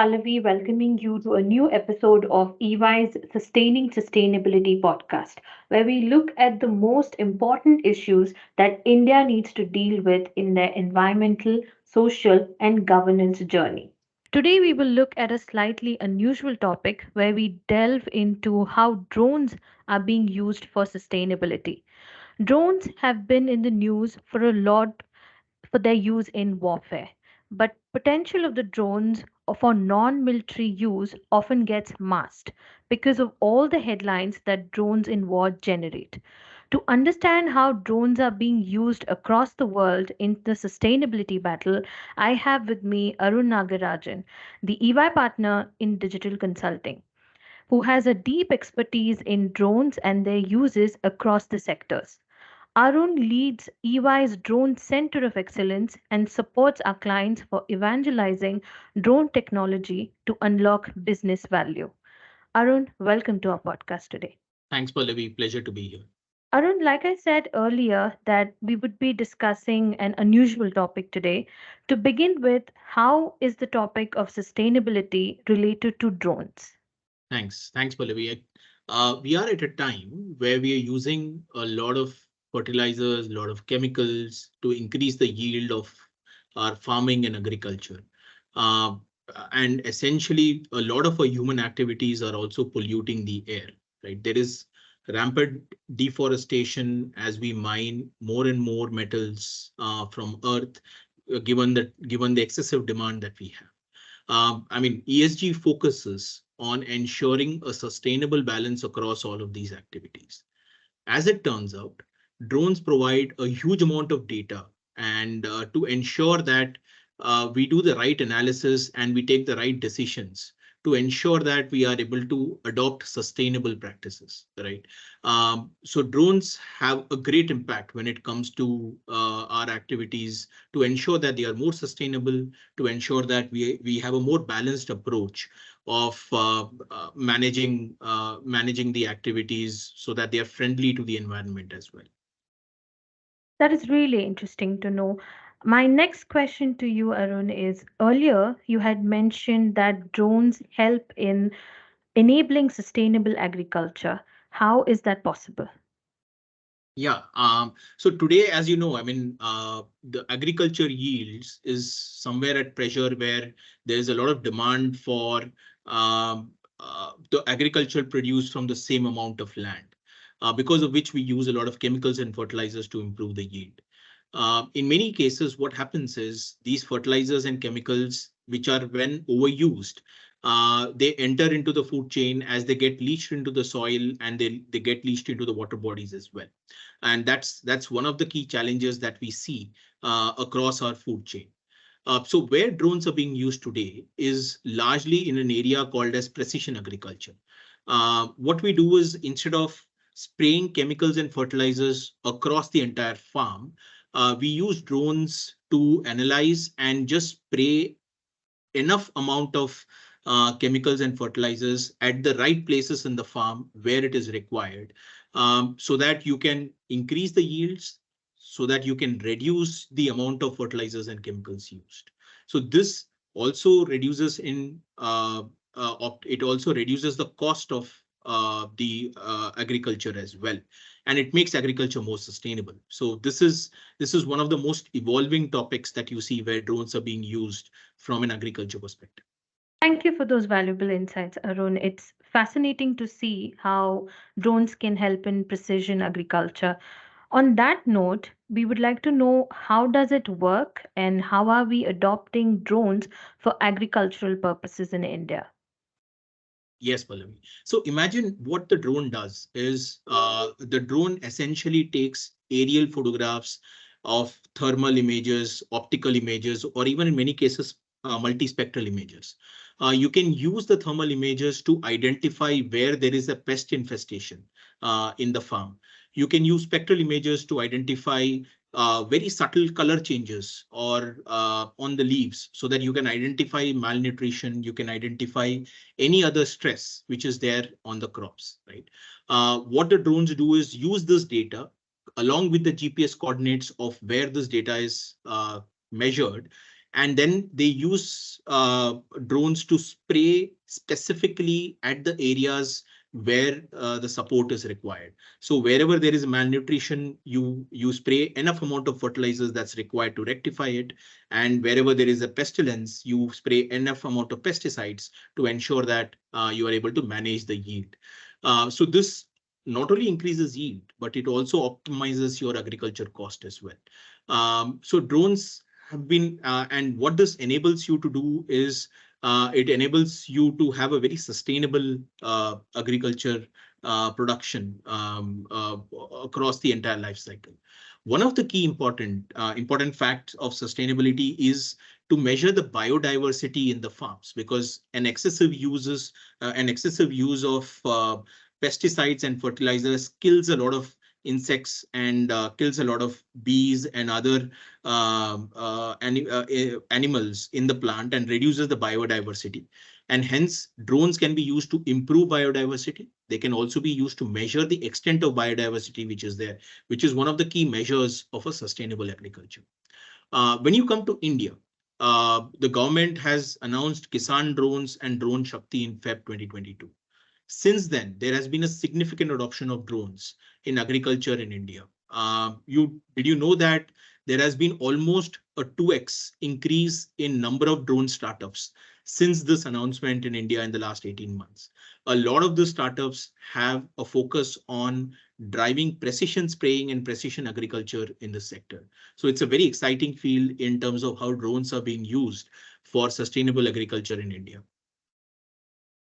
Pallavi welcoming you to a new episode of EY's Sustaining Sustainability podcast, where we look at the most important issues that India needs to deal with in their environmental, social, and governance journey. Today, we will look at a slightly unusual topic where we delve into how drones are being used for sustainability. Drones have been in the news for a lot for their use in warfare. But potential of the drones for non-military use often gets masked because of all the headlines that drones in war generate. To understand how drones are being used across the world in the sustainability battle, I have with me Arun Nagarajan, the EY partner in digital consulting, who has a deep expertise in drones and their uses across the sectors. Arun leads EY's Drone Center of Excellence and supports our clients for evangelizing drone technology to unlock business value. Arun, welcome to our podcast today. Thanks, Pallavi. Pleasure to be here. Arun, like I said earlier, that we would be discussing an unusual topic today. To begin with, how is the topic of sustainability related to drones? Thanks, Pallavi. We are at a time where we are using a lot of fertilizers, a lot of chemicals to increase the yield of our farming and agriculture. Uh, and essentially, a lot of our human activities are also polluting the air, right? There is rampant deforestation as we mine more and more metals from earth, given the excessive demand that we have. ESG focuses on ensuring a sustainable balance across all of these activities. As it turns out, drones provide a huge amount of data, and to ensure that we do the right analysis and we take the right decisions to ensure that we are able to adopt sustainable practices, right? So drones have a great impact when it comes to our activities to ensure that they are more sustainable, to ensure that we have a more balanced approach of managing the activities so that they are friendly to the environment as well. That is really interesting to know. My next question to you, Arun, is earlier you had mentioned that drones help in enabling sustainable agriculture. How is that possible? Yeah. So today, as you know, the agriculture yields is somewhere at pressure where there is a lot of demand for the agriculture produced from the same amount of land, because of which we use a lot of chemicals and fertilizers to improve the yield. In many cases, what happens is these fertilizers and chemicals, which are when overused, they enter into the food chain as they get leached into the soil, and they get leached into the water bodies as well. And that's one of the key challenges that we see across our food chain. So where drones are being used today is largely in an area called as precision agriculture. What we do is, instead of spraying chemicals and fertilizers across the entire farm, we use drones to analyze and just spray enough amount of chemicals and fertilizers at the right places in the farm where it is required, so that you can increase the yields, so that you can reduce the amount of fertilizers and chemicals used. So this also reduces it also reduces the cost of the agriculture as well, and it makes agriculture more sustainable. So this is one of the most evolving topics that you see where drones are being used from an agriculture perspective. Thank you for those valuable insights, Arun. It's fascinating to see how drones can help in precision agriculture. On that note, we would like to know how does it work and how are we adopting drones for agricultural purposes in India? Yes, Pallavi. So imagine what the drone does is, the drone essentially takes aerial photographs of thermal images, optical images, or even in many cases, multispectral images. You can use the thermal images to identify where there is a pest infestation in the farm. You can use spectral images to identify very subtle color changes or on the leaves, so that you can identify malnutrition, you can identify any other stress which is there on the crops, right? What the drones do is use this data along with the GPS coordinates of where this data is measured, And then they use drones to spray specifically at the areas where the support is required. So wherever there is malnutrition, you spray enough amount of fertilizers that's required to rectify it. And wherever there is a pestilence, you spray enough amount of pesticides to ensure that you are able to manage the yield. So this not only increases yield, but it also optimizes your agriculture cost as well. So drones have been, and what this enables you to do is it enables you to have a very sustainable agriculture production across the entire life cycle. One of the key important facts of sustainability is to measure the biodiversity in the farms, because an excessive use of pesticides and fertilizers kills a lot of insects and kills a lot of bees and other animals in the plant and reduces the biodiversity. And hence, drones can be used to improve biodiversity. They can also be used to measure the extent of biodiversity which is there, which is one of the key measures of a sustainable agriculture. When you come to India, the government has announced Kisan drones and Drone Shakti in Feb 2022. Since then, there has been a significant adoption of drones in agriculture in India. Did you know that there has been almost a 2x increase in number of drone startups since this announcement in India in the last 18 months? A lot of the startups have a focus on driving precision spraying and precision agriculture in the sector. So it's a very exciting field in terms of how drones are being used for sustainable agriculture in India.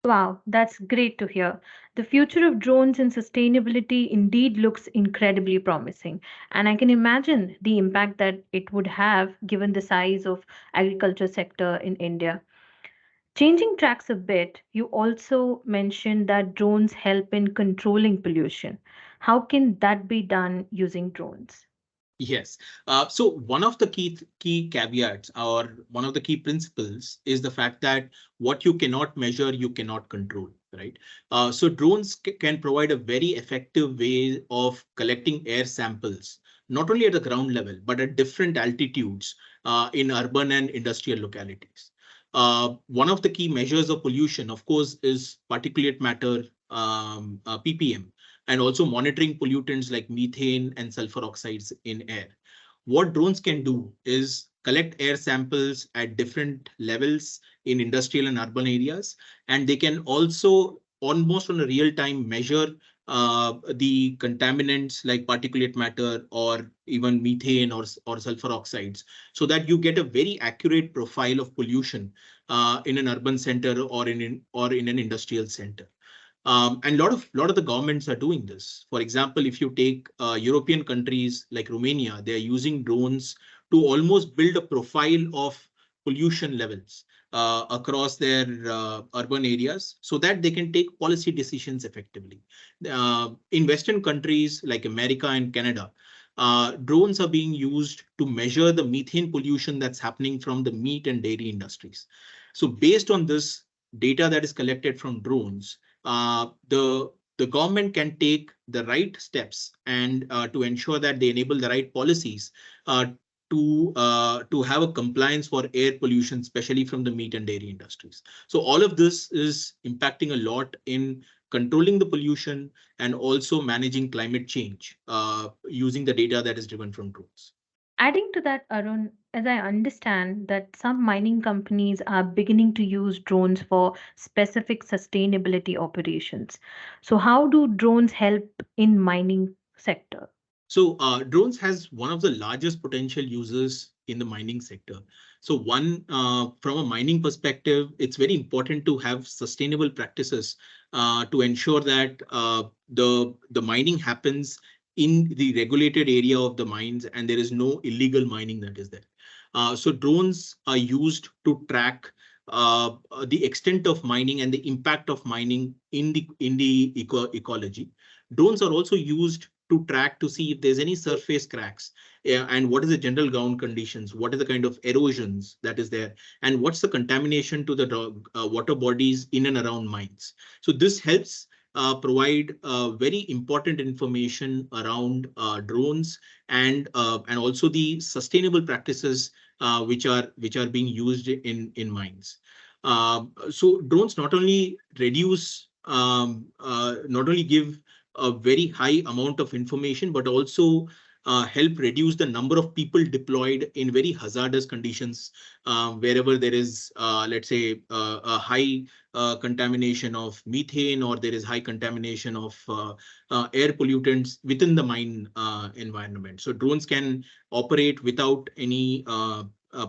Wow, that's great to hear. The future of drones and sustainability indeed looks incredibly promising. And I can imagine the impact that it would have given the size of agriculture sector in India. Changing tracks a bit, you also mentioned that drones help in controlling pollution. How can that be done using drones? Yes. So one of the key caveats or one of the key principles is the fact that what you cannot measure, you cannot control, right? So drones can provide a very effective way of collecting air samples, not only at the ground level, but at different altitudes in urban and industrial localities. One of the key measures of pollution, of course, is particulate matter, ppm, and also monitoring pollutants like methane and sulfur oxides in air. What drones can do is collect air samples at different levels in industrial and urban areas, and they can also almost on a real time measure the contaminants like particulate matter or even methane or sulfur oxides, so that you get a very accurate profile of pollution in an urban center or in an industrial center. And lot of the governments are doing this. For example, if you take European countries like Romania, they are using drones to almost build a profile of pollution levels across their urban areas so that they can take policy decisions effectively. In Western countries like America and Canada, drones are being used to measure the methane pollution that's happening from the meat and dairy industries. So based on this data that is collected from drones, the government can take the right steps and to ensure that they enable the right policies uh, to have a compliance for air pollution, especially from the meat and dairy industries. So all of this is impacting a lot in controlling the pollution and also managing climate change using the data that is driven from drones. Adding to that, Arun, as I understand that some mining companies are beginning to use drones for specific sustainability operations. So how do drones help in mining sector? So drones has one of the largest potential users in the mining sector. So one, from a mining perspective, it's very important to have sustainable practices to ensure that the mining happens in the regulated area of the mines and there is no illegal mining that is there. So drones are used to track the extent of mining and the impact of mining in the ecology. Drones are also used to track to see if there's any surface cracks, and what is the general ground conditions, what is the kind of erosions that is there, and what's the contamination to the water bodies in and around mines. So this helps provide very important information around drones and also the sustainable practices which are being used in mines. So drones not only give a very high amount of information, but also help reduce the number of people deployed in very hazardous conditions, wherever there is, let's say, a high contamination of methane, or there is high contamination of air pollutants within the mine environment. So drones can operate without any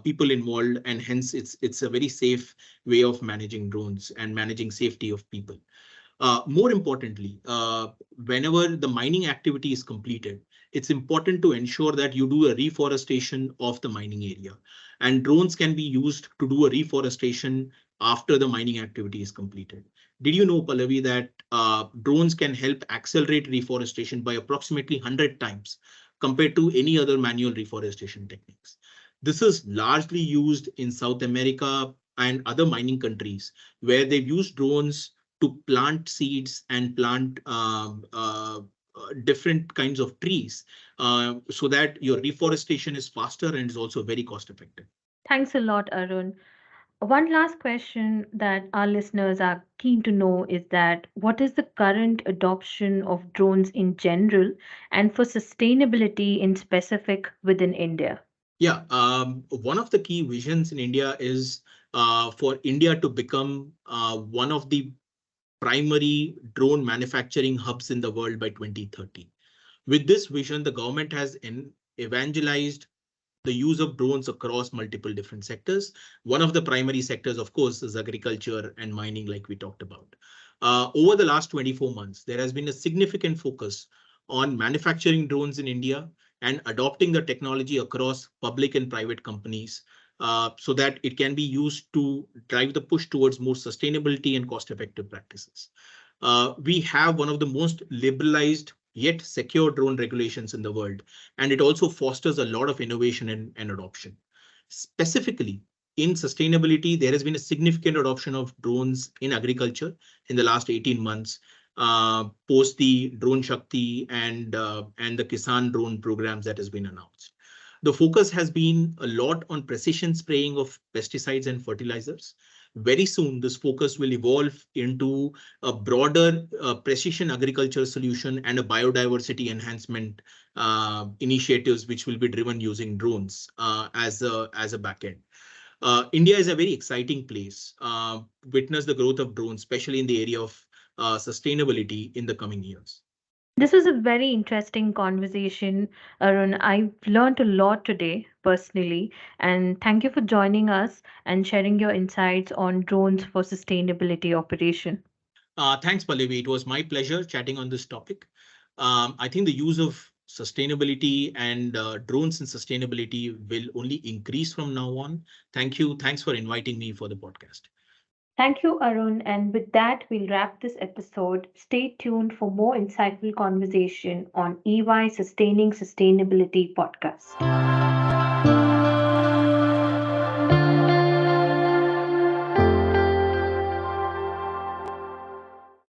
people involved, and hence it's a very safe way of managing drones and managing safety of people. More importantly, whenever the mining activity is completed, it's important to ensure that you do a reforestation of the mining area. And drones can be used to do a reforestation after the mining activity is completed. Did you know, Pallavi, that drones can help accelerate reforestation by approximately 100 times compared to any other manual reforestation techniques? This is largely used in South America and other mining countries, where they've used drones to plant seeds and plant different kinds of trees, so that your reforestation is faster and is also very cost effective. Thanks a lot, Arun. One last question that our listeners are keen to know is that what is the current adoption of drones in general and for sustainability in specific within India? Yeah, one of the key visions in India is for India to become one of the primary drone manufacturing hubs in the world by 2030. With this vision, the government has evangelized the use of drones across multiple different sectors. One of the primary sectors, of course, is agriculture and mining, like we talked about. Over the last 24 months, there has been a significant focus on manufacturing drones in India and adopting the technology across public and private companies, so that it can be used to drive the push towards more sustainability and cost-effective practices. We have one of the most liberalized yet secure drone regulations in the world, and it also fosters a lot of innovation and adoption. Specifically, in sustainability, there has been a significant adoption of drones in agriculture in the last 18 months, post the Drone Shakti and the Kisan drone programs that has been announced. The focus has been a lot on precision spraying of pesticides and fertilizers. Very soon, this focus will evolve into a broader precision agriculture solution and a biodiversity enhancement initiatives, which will be driven using drones as a backend. India is a very exciting place. Witness the growth of drones, especially in the area of sustainability in the coming years. This was a very interesting conversation, Arun. I've learned a lot today personally, and thank you for joining us and sharing your insights on drones for sustainability operation. Thanks, Pallavi. It was my pleasure chatting on this topic. I think the use of sustainability and drones in sustainability will only increase from now on. Thank you. Thanks for inviting me for the podcast. Thank you, Arun. And with that, we'll wrap this episode. Stay tuned for more insightful conversation on EY Sustaining Sustainability podcast.